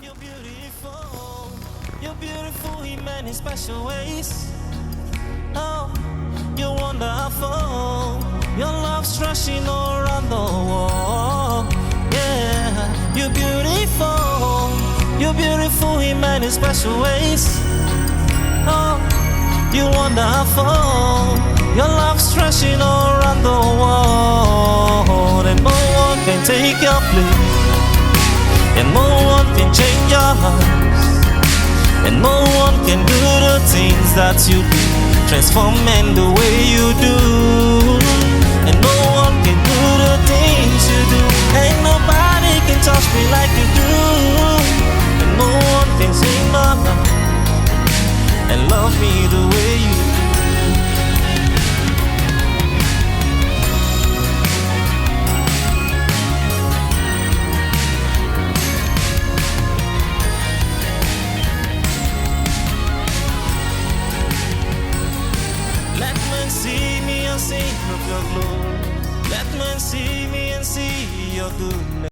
You're beautiful in many special ways. Oh, you're wonderful. Your love's rushing all around the world. Yeah, you're beautiful in many special ways. Oh, you're wonderful. Your love's rushing all around the world, and no one can take your place, and no one can change your heart, and no one can do the things that you do, transforming the way you do. And no one can do the things you do. Ain't nobody can touch me like you do. And no one can sing my heart and love me the way you do. Let men see me and sing of your glory. Let men see me and see your goodness.